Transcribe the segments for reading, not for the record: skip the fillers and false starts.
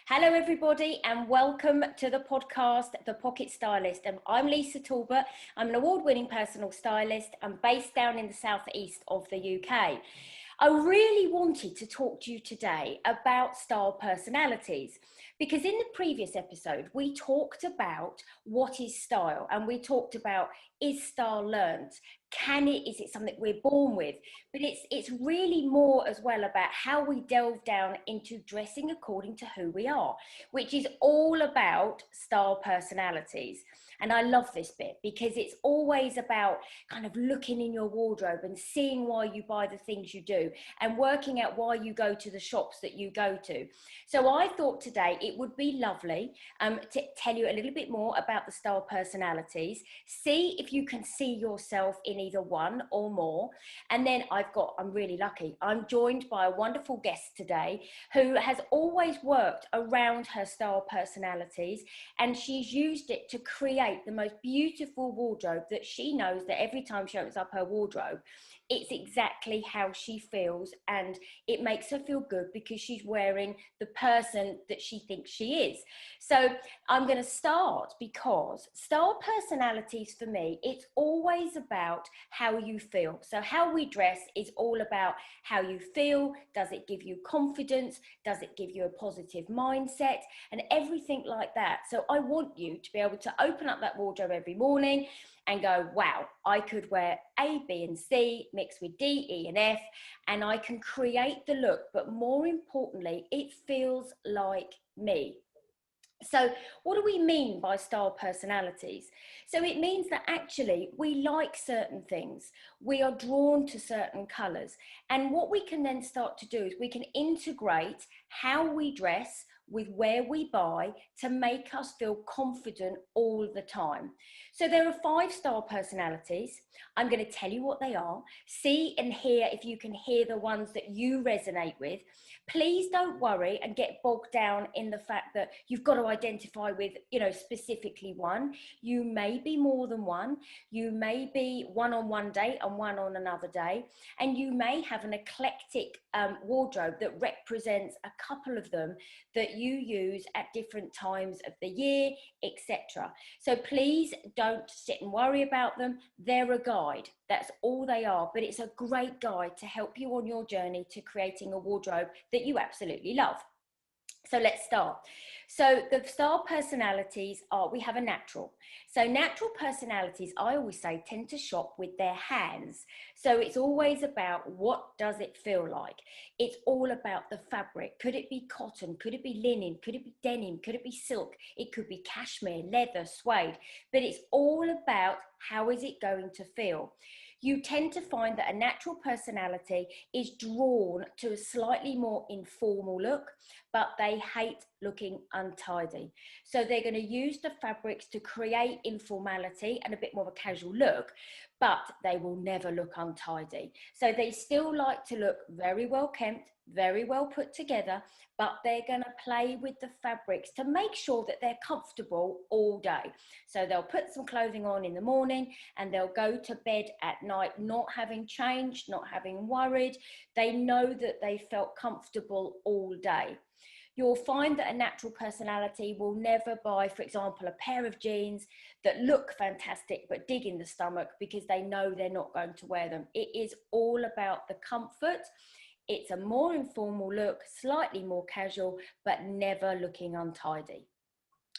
Hello everybody and welcome to the podcast, The Pocket Stylist. And I'm Lisa Talbot. I'm an award-winning personal stylist. I'm based down in the southeast of the UK. I really wanted to talk to you today about style personalities because in the previous episode we talked about what is style and we talked about, is style learned? Is it something we're born with? But it's really more as well about how we delve down into dressing according to who we are, which is all about style personalities. And I love this bit because it's always about kind of looking in your wardrobe and seeing why you buy the things you do and working out why you go to the shops that you go to. So I thought today it would be lovely to tell you a little bit more about the style personalities, see if you can see yourself in either one or more. And then I'm really lucky. I'm joined by a wonderful guest today who has always worked around her style personalities, and she's used it to create the most beautiful wardrobe that she knows that every time she opens up her wardrobe, it's exactly how she feels, and it makes her feel good because she's wearing the person that she thinks she is. So I'm going to start because style personalities for me, it's always about how you feel. So how we dress is all about how you feel. Does it give you confidence? Does it give you a positive mindset? And everything like that. So I want you to be able to open up that wardrobe every morning and go, wow, I could wear A, B, and C mixed with D, E, and F, and I can create the look, but more importantly, it feels like me. So what do we mean by style personalities? So it means that actually we like certain things. We are drawn to certain colours. And what we can then start to do is we can integrate how we dress with where we buy to make us feel confident all the time. So there are 5 style personalities. I'm going to tell you what they are. See and hear if you can hear the ones that you resonate with. Please don't worry and get bogged down in the fact that you've got to identify with, specifically one. You may be more than one. You may be one on one day and one on another day. And you may have an eclectic wardrobe that represents a couple of them that you use at different times of the year, etc. So please don't sit and worry about them. They're a guide. That's all they are. But it's a great guide to help you on your journey to creating a wardrobe that you absolutely love. So let's start. So the style personalities are, we have a natural. So natural personalities, I always say, tend to shop with their hands. So it's always about what does it feel like? It's all about the fabric. Could it be cotton? Could it be linen? Could it be denim? Could it be silk? It could be cashmere, leather, suede. But it's all about how is it going to feel? You tend to find that a natural personality is drawn to a slightly more informal look, but they hate looking untidy. So they're going to use the fabrics to create informality and a bit more of a casual look, but they will never look untidy. So they still like to look very well kempt, very well put together, but they're going to play with the fabrics to make sure that they're comfortable all day. So they'll put some clothing on in the morning and they'll go to bed at night not having changed, not having worried. They know that they felt comfortable all day. You'll find that a natural personality will never buy, for example, a pair of jeans that look fantastic but dig in the stomach because they know they're not going to wear them. It is all about the comfort. It's a more informal look, slightly more casual, but never looking untidy.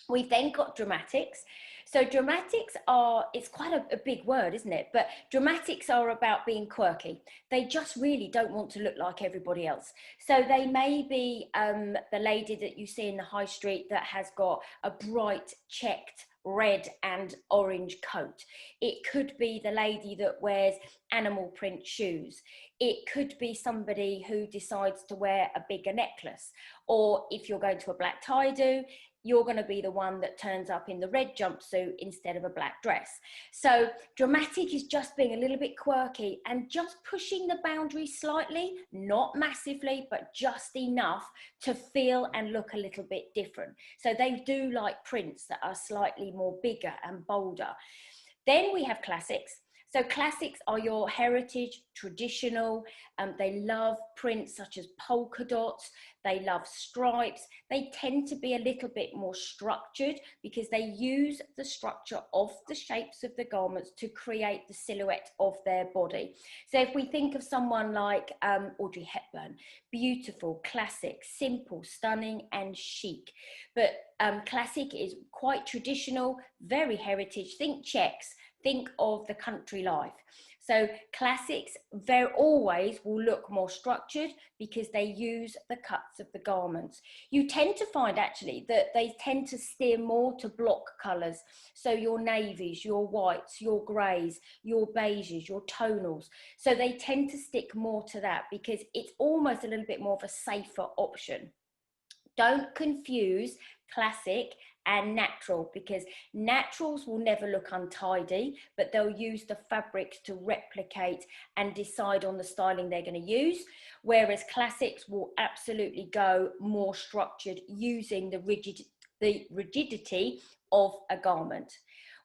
We've then got dramatics. So dramatics are, it's quite a big word, isn't it? But dramatics are about being quirky. They just really don't want to look like everybody else. So they may be the lady that you see in the high street that has got a bright checked red and orange coat. It could be the lady that wears animal print shoes. It could be somebody who decides to wear a bigger necklace. Or if you're going to a black tie-do, you're going to be the one that turns up in the red jumpsuit instead of a black dress. So dramatic is just being a little bit quirky and just pushing the boundaries slightly, not massively, but just enough to feel and look a little bit different. So they do like prints that are slightly more bigger and bolder. Then we have classics. So classics are your heritage, traditional. They love prints such as polka dots. They love stripes. They tend to be a little bit more structured because they use the structure of the shapes of the garments to create the silhouette of their body. So if we think of someone like Audrey Hepburn, beautiful, classic, simple, stunning and chic. But classic is quite traditional, very heritage. Think checks, think of the country life. So classics always will look more structured because they use the cuts of the garments. You tend to find actually that they tend to steer more to block colours. So your navies, your whites, your greys, your beiges, your tonals. So they tend to stick more to that because it's almost a little bit more of a safer option. Don't confuse classic and natural, because naturals will never look untidy, but they'll use the fabrics to replicate and decide on the styling they're going to use, whereas classics will absolutely go more structured using the rigidity of a garment.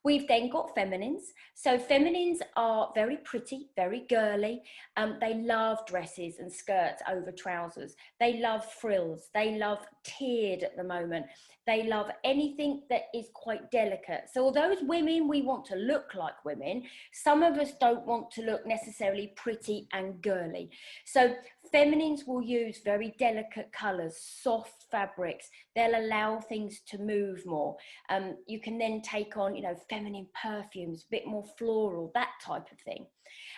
We've then got feminines. So feminines are very pretty, very girly. They love dresses and skirts over trousers. They love frills. They love tiered at the moment. They love anything that is quite delicate. So although as women, we want to look like women, some of us don't want to look necessarily pretty and girly. So feminines will use very delicate colours, soft fabrics. They'll allow things to move more. You can then take on, feminine perfumes, a bit more floral, that type of thing.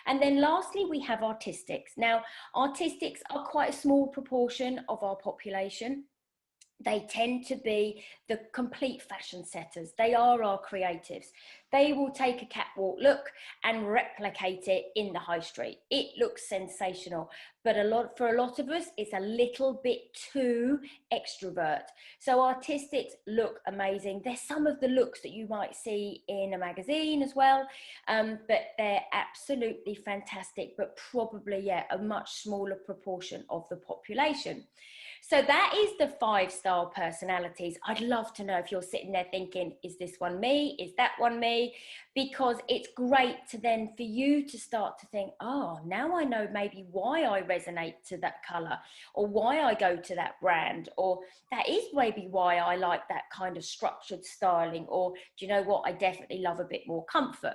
And then lastly, we have artistics. Now, artistics are quite a small proportion of our population. They tend to be the complete fashion setters. They are our creatives. They will take a catwalk look and replicate it in the high street. It looks sensational, but for a lot of us, it's a little bit too extrovert. So artistics look amazing. They're some of the looks that you might see in a magazine as well, but they're absolutely fantastic, but probably, a much smaller proportion of the population. So that is the 5-star personalities. I'd love to know if you're sitting there thinking, is this one me? Is that one me? Because it's great to then for you to start to think, oh, now I know maybe why I resonate to that colour, or why I go to that brand, or that is maybe why I like that kind of structured styling, or do you know what? I definitely love a bit more comfort.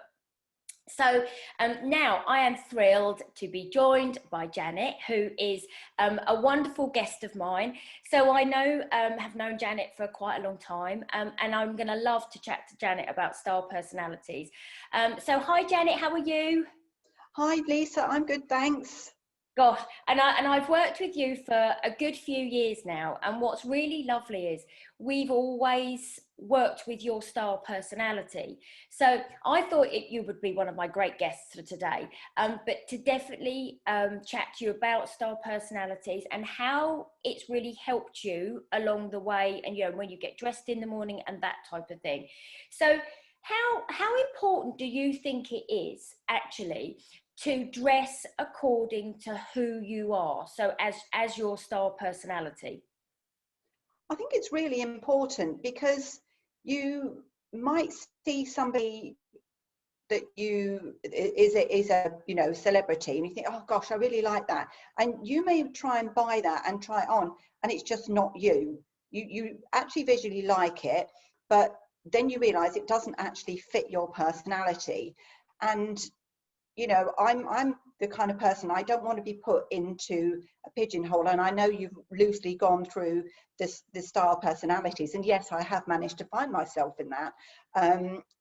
So now I am thrilled to be joined by Janet, who is a wonderful guest of mine. So I have known Janet for quite a long time, and I'm going to love to chat to Janet about style personalities. So hi Janet, how are you? Hi Lisa, I'm good, thanks. Gosh, and I've worked with you for a good few years now, and what's really lovely is we've always worked with your style personality. So I thought you would be one of my great guests for today, but to definitely chat to you about style personalities and how it's really helped you along the way, and when you get dressed in the morning and that type of thing. So how important do you think it is actually to dress according to who you are, so as your style personality? I think it's really important because you might see somebody that is a celebrity, and you think, oh gosh, I really like that, and you may try and buy that and try it on, and it's just not you. You actually visually like it, but then you realize it doesn't actually fit your personality. And I'm the kind of person, I don't want to be put into a pigeonhole. And I know you've loosely gone through the style personalities, and yes, I have managed to find myself in that.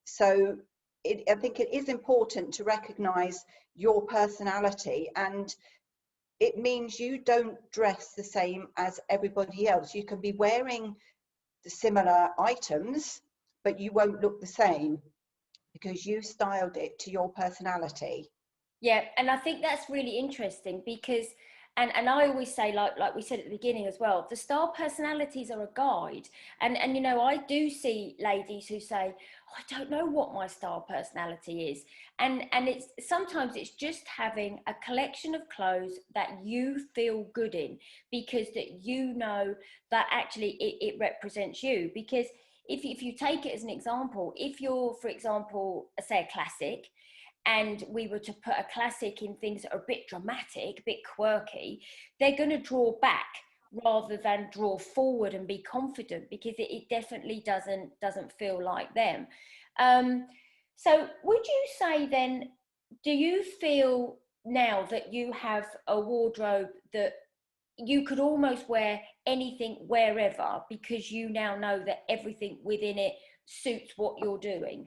So I think it is important to recognize your personality, and it means you don't dress the same as everybody else. You can be wearing the similar items, but you won't look the same, because you styled it to your personality. Yeah, and I think that's really interesting because, and I always say, like we said at the beginning as well, the style personalities are a guide. And I do see ladies who say, oh, I don't know what my style personality is. And it's sometimes it's just having a collection of clothes that you feel good in, because that actually it represents you. Because if you take it as an example, if you're, for example, say a classic, and we were to put a classic in things that are a bit dramatic, a bit quirky, they're going to draw back rather than draw forward and be confident, because it definitely doesn't feel like them. So would you say then, do you feel now that you have a wardrobe that you could almost wear anything wherever, because you now know that everything within it suits what you're doing?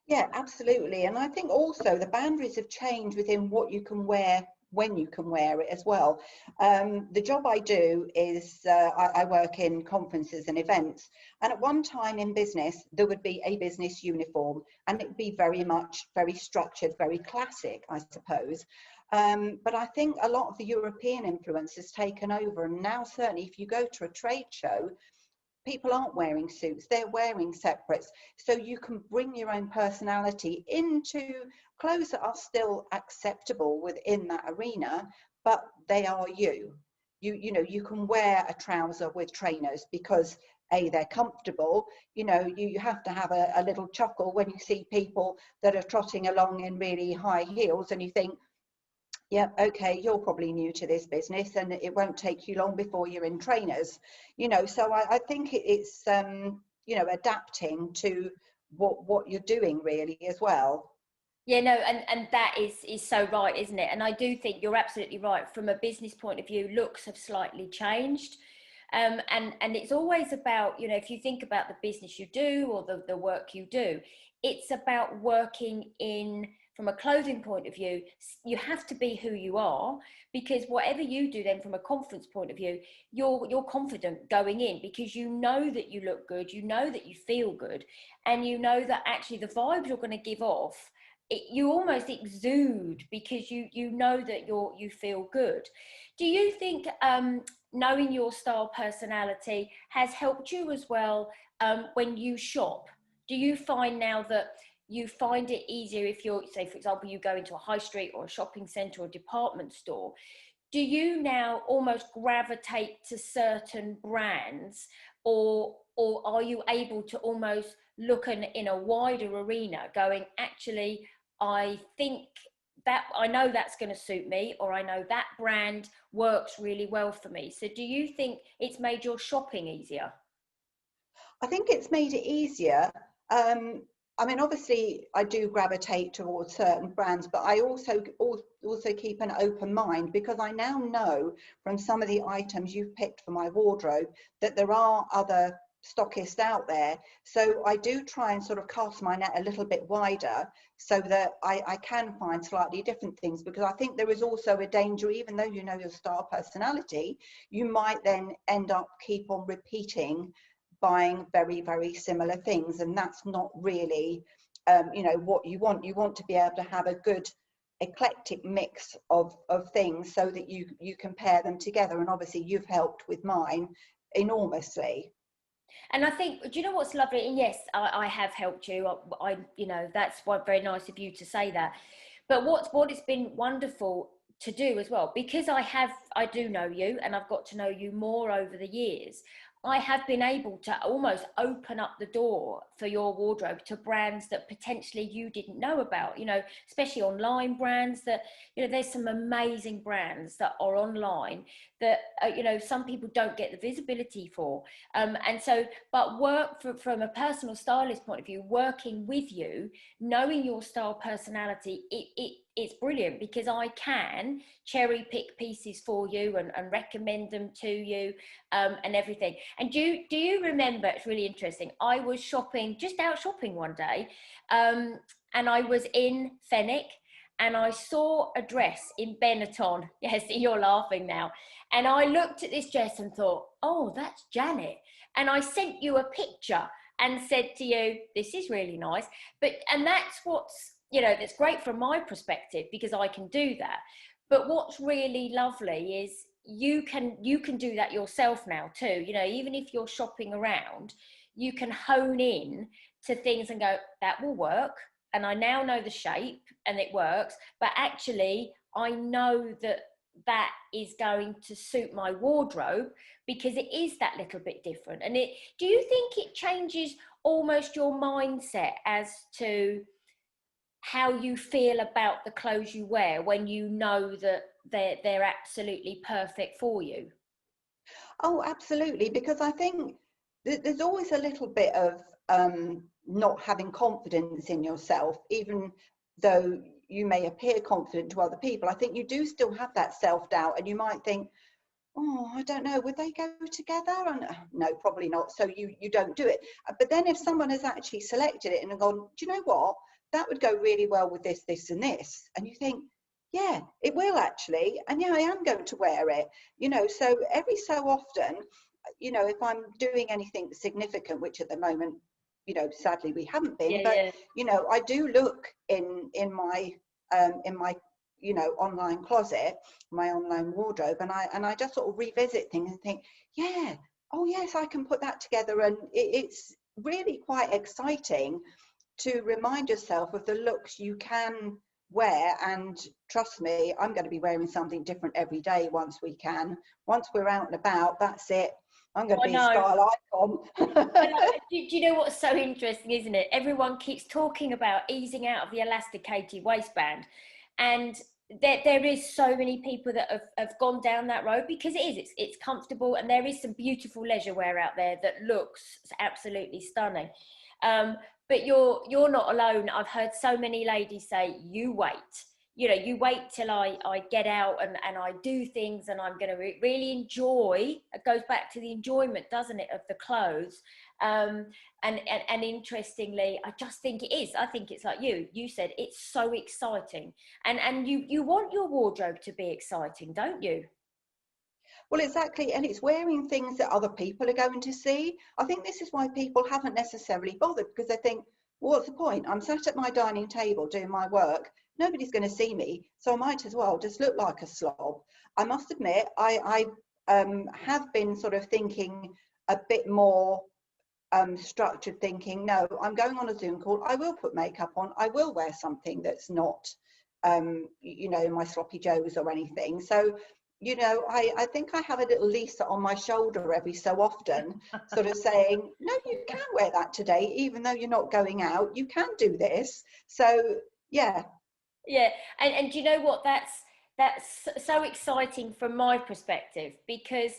Yeah, absolutely. And I think also the boundaries have changed within what you can wear when you can wear it as well. The job I do is I work in conferences and events. And at one time in business, there would be a business uniform, and it would be very much very structured, very classic, I suppose. But I think a lot of the European influence has taken over. And now, certainly, if you go to a trade show, people aren't wearing suits, they're wearing separates. So you can bring your own personality into clothes that are still acceptable within that arena, but they are you. You know, you can wear a trouser with trainers because they're comfortable. You know, you have to have a little chuckle when you see people that are trotting along in really high heels, and you think, yeah, okay, you're probably new to this business and it won't take you long before you're in trainers, you know. So I think it's, you know, adapting to what you're doing really as well. Yeah, no, and that is so right, isn't it? And I do think you're absolutely right. From a business point of view, looks have slightly changed. And it's always about, you know, if you think about the business you do or the work you do, it's about working in, from a clothing point of view, you have to be who you are, because whatever you do then from a conference point of view, you're confident going in, because you know that you look good, you know that you feel good, and you know that actually the vibes you're going to give off, you almost exude, because you know that you feel good. Do you think knowing your style personality has helped you as well when you shop? Do you find now that you find it easier if you're, say, for example, you go into a high street or a shopping centre or a department store? Do you now almost gravitate to certain brands, or are you able to almost look in a wider arena, going, actually, I think that I know that's going to suit me, or I know that brand works really well for me? So do you think it's made your shopping easier? I think it's made it easier. I mean, obviously, I do gravitate towards certain brands, but I also keep an open mind, because I now know from some of the items you've picked for my wardrobe that there are other stockists out there. So I do try and sort of cast my net a little bit wider, so that I can find slightly different things, because I think there is also a danger, even though you know your style personality, you might then end up keep on repeating buying very, very similar things, and that's not really you know, what you want. You want to be able to have a good eclectic mix of things, so that you can pair them together. And obviously you've helped with mine enormously. And I think, do you know what's lovely? And yes, I have helped you. You know, that's very nice of you to say that. But what it's been wonderful to do as well, because I do know you, and I've got to know you more over the years. I have been able to almost open up the door for your wardrobe to brands that potentially you didn't know about, you know, especially online brands that, you know, there's some amazing brands that are online that, you know, some people don't get the visibility for. And so, but from a personal stylist point of view, working with you, knowing your style personality, it's brilliant, because I can cherry pick pieces for you and recommend them to you, and everything. And do you remember, it's really interesting, I was just out shopping one day, and I was in Fenwick, and I saw a dress in Benetton. Yes, you're laughing now. And I looked at this dress and thought, oh, that's Janet. And I sent you a picture and said to you, this is really nice. And that's what's, you know, that's great from my perspective, because I can do that. But what's really lovely is you can do that yourself now too. You know, even if you're shopping around, you can hone in to things and go, that will work. And I now know the shape and it works, but actually I know that that is going to suit my wardrobe, because it is that little bit different. And do you think it changes almost your mindset as to how you feel about the clothes you wear when you know that they're absolutely perfect for you? Oh, absolutely, because I think there's always a little bit of not having confidence in yourself, even though you may appear confident to other people. I think you do still have that self-doubt, and you might think, oh, I don't know, would they go together? And no, probably not. So you don't do it. But then if someone has actually selected it and gone, do you know what? That would go really well with this, this, and this. And you think, yeah, it will actually. And yeah, I am going to wear it. So every so often, if I'm doing anything significant, which at the moment, sadly we haven't been, Yeah, but yeah. I do look in my online closet, my online wardrobe, and I just sort of revisit things and think, yeah, oh yes, I can put that together. And it's really quite exciting to remind yourself of the looks you can wear. And trust me, I'm going to be wearing something different every day once we're out and about. That's it, I'm going to I be a know. style icon. I know. Do you know what's so interesting, isn't it? Everyone keeps talking about easing out of the elasticated waistband, and there is so many people that have gone down that road because it's comfortable, and there is some beautiful leisure wear out there that looks absolutely stunning. But you're not alone. I've heard so many ladies say, you wait. You wait till I get out and I do things, and I'm going to really enjoy. It goes back to the enjoyment, doesn't it, of the clothes. And interestingly, I just think it is. I think it's like you said, it's so exciting. And you want your wardrobe to be exciting, don't you? Well, exactly. And it's wearing things that other people are going to see. I think this is why people haven't necessarily bothered, because they think, well, what's the point? I'm sat at my dining table doing my work. Nobody's going to see me. So I might as well just look like a slob. I must admit, I have been sort of thinking a bit more structured, thinking, no, I'm going on a Zoom call. I will put makeup on. I will wear something that's not, my sloppy joes or anything. So I think I have a little Lisa on my shoulder every so often, sort of saying, no, you can wear that today, even though you're not going out, you can do this. So, yeah. Yeah, and do you know what? That's so exciting from my perspective, because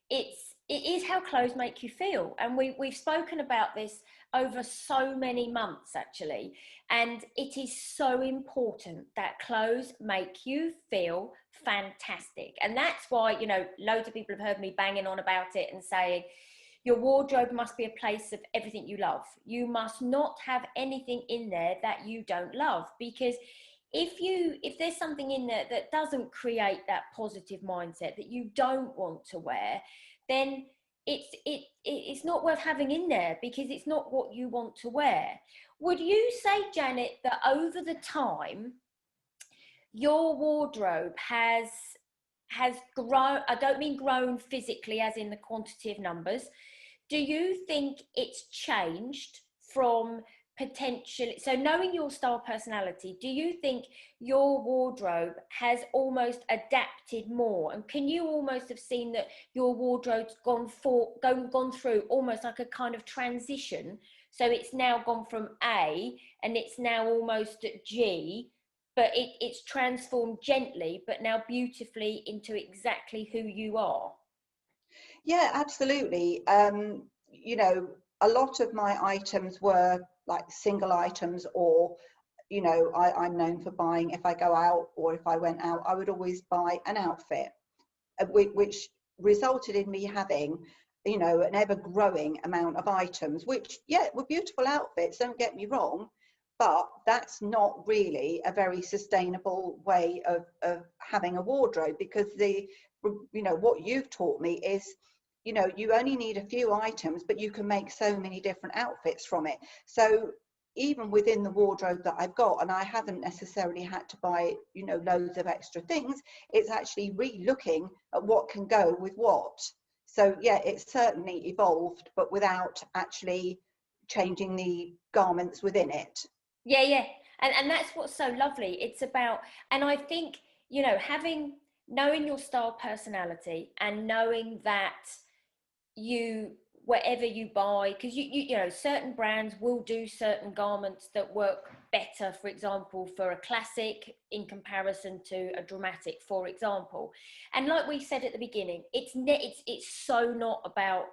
it is how clothes make you feel, and we've spoken about this over so many months actually, and it is so important that clothes make you feel fantastic, and that's why loads of people have heard me banging on about it and saying your wardrobe must be a place of everything you love. You must not have anything in there that you don't love, because if there's something in there that doesn't create that positive mindset that you don't want to wear, then it's not worth having in there, because it's not what you want to wear. Would you say, Janet, that over the time your wardrobe has grown? I don't mean grown physically as in the quantity of numbers. Do you think it's changed from potentially, so knowing your style personality, do you think your wardrobe has almost adapted more, and can you almost have seen that your wardrobe's gone through almost like a kind of transition, so it's now gone from A and it's now almost at G, but it's transformed gently but now beautifully into exactly who you are? Yeah, absolutely. A lot of my items were like single items, or, I'm known for buying, if I go out or if I went out, I would always buy an outfit, which resulted in me having, an ever growing amount of items, which, yeah, were beautiful outfits, don't get me wrong, but that's not really a very sustainable way of having a wardrobe, because what you've taught me is, you only need a few items, but you can make so many different outfits from it. So even within the wardrobe that I've got, and I haven't necessarily had to buy, loads of extra things, it's actually re-looking at what can go with what. So yeah, it's certainly evolved, but without actually changing the garments within it. Yeah. And that's what's so lovely. It's about, and I think, having, knowing your style personality and knowing that you, whatever you buy, because certain brands will do certain garments that work better, for example, for a classic in comparison to a dramatic, for example. And like we said at the beginning, it's so not about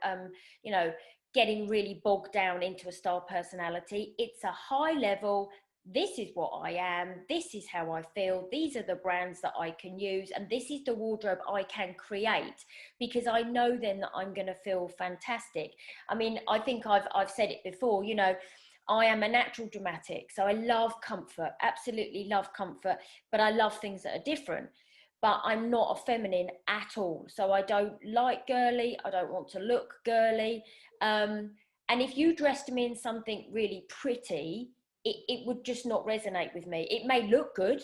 you know, getting really bogged down into a style personality. It's a high level, this is what I am, this is how I feel, these are the brands that I can use, and this is the wardrobe I can create, because I know then that I'm going to feel fantastic. I mean, I think I've said it before, you know, I am a natural dramatic, so I love comfort, absolutely love comfort, but I love things that are different. But I'm not a feminine at all, so I don't like girly, I don't want to look girly. And if you dressed me in something really pretty, it would just not resonate with me. It may look good,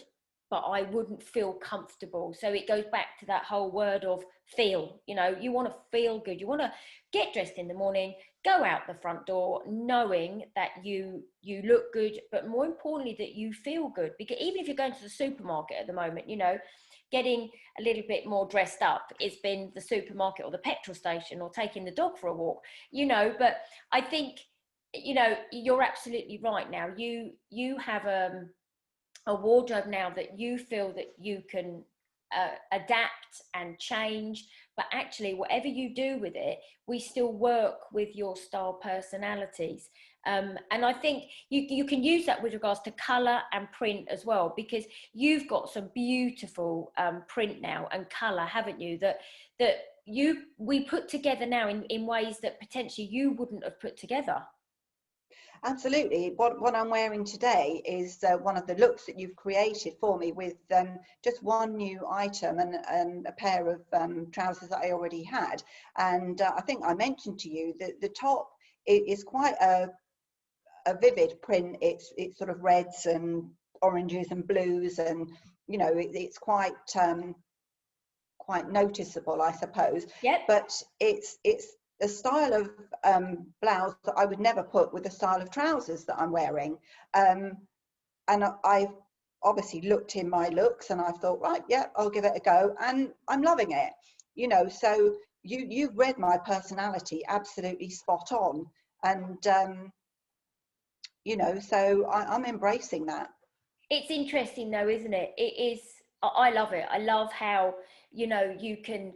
but I wouldn't feel comfortable. So it goes back to that whole word of feel. You know, you want to feel good. You want to get dressed in the morning, go out the front door knowing that you look good, but more importantly that you feel good. Because even if you're going to the supermarket at the moment, you know, getting a little bit more dressed up, it's been the supermarket or the petrol station or taking the dog for a walk, you know. But I think, you know, you're absolutely right. Now you have a wardrobe now that you feel that you can adapt and change, but actually whatever you do with it, we still work with your style personalities. And I think you can use that with regards to colour and print as well, because you've got some beautiful print now and colour, haven't you, that we put together now in ways that potentially you wouldn't have put together. Absolutely. What I'm wearing today is one of the looks that you've created for me, with just one new item and a pair of trousers that I already had. And I think I mentioned to you that the top is quite a vivid print. It's sort of reds and oranges and blues, and you know, it's quite noticeable, I suppose. Yep. But it's a style of blouse that I would never put with the style of trousers that I'm wearing. And I've obviously looked in my looks and I've thought, right, yeah, I'll give it a go, and I'm loving it. You know, so you've read my personality absolutely spot on, and you know, so I'm embracing that. It's interesting though, isn't it? It is. I love it. I love how, you know, you can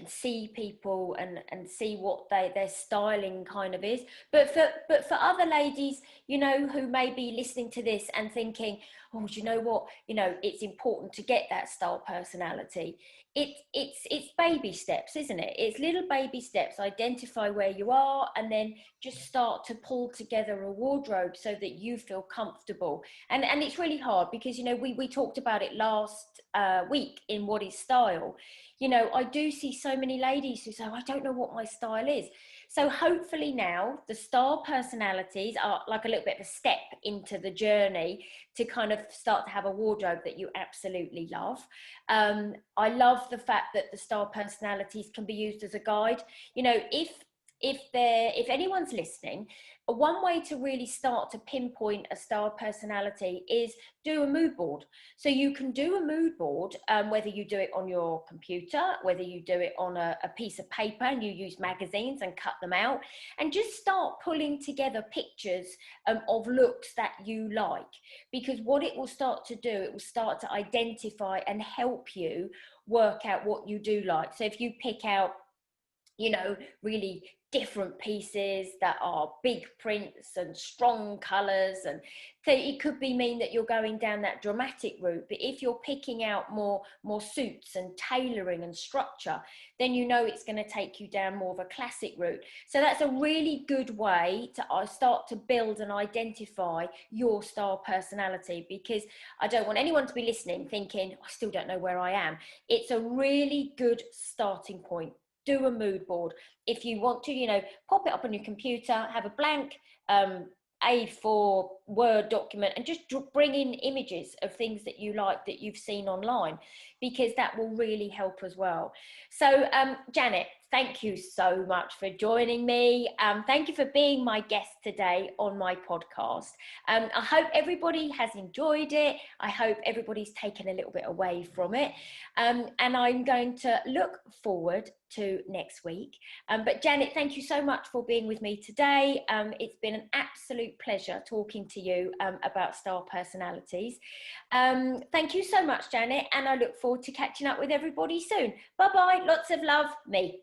see people and see what their styling kind of is. But for other ladies, you know, who may be listening to this and thinking, oh, do you know what? You know, it's important to get that style personality. It's baby steps, isn't it? It's little baby steps. Identify where you are, and then just start to pull together a wardrobe so that you feel comfortable. And it's really hard because, you know, we talked about it last week in What is Style. You know, I do see so many ladies who say, I don't know what my style is. So hopefully now the style personalities are like a little bit of a step into the journey to kind of start to have a wardrobe that you absolutely love. I love the fact that the style personalities can be used as a guide. You know, if anyone's listening, one way to really start to pinpoint a style personality is do a mood board. So you can do a mood board, whether you do it on your computer, whether you do it on a piece of paper and you use magazines and cut them out, and just start pulling together pictures of looks that you like. Because what it will start to do, it will start to identify and help you work out what you do like. So if you pick out, you know, really different pieces that are big prints and strong colors, and so it could mean that you're going down that dramatic route. But if you're picking out more suits and tailoring and structure, then you know it's going to take you down more of a classic route. So that's a really good way to start to build and identify your style personality, because I don't want anyone to be listening thinking, I still don't know where I am. It's a really good starting point. Do a mood board. If you want to, you know, pop it up on your computer, have a blank A4 Word document, and just bring in images of things that you like that you've seen online, because that will really help as well. So Janet, thank you so much for joining me. Thank you for being my guest today on my podcast. I hope everybody has enjoyed it. I hope everybody's taken a little bit away from it. And I'm going to look forward to next week. But Janet, thank you so much for being with me today. It's been an absolute pleasure talking to you about star personalities. Thank you so much, Janet, and I look forward to catching up with everybody soon. Bye-bye, lots of love, me.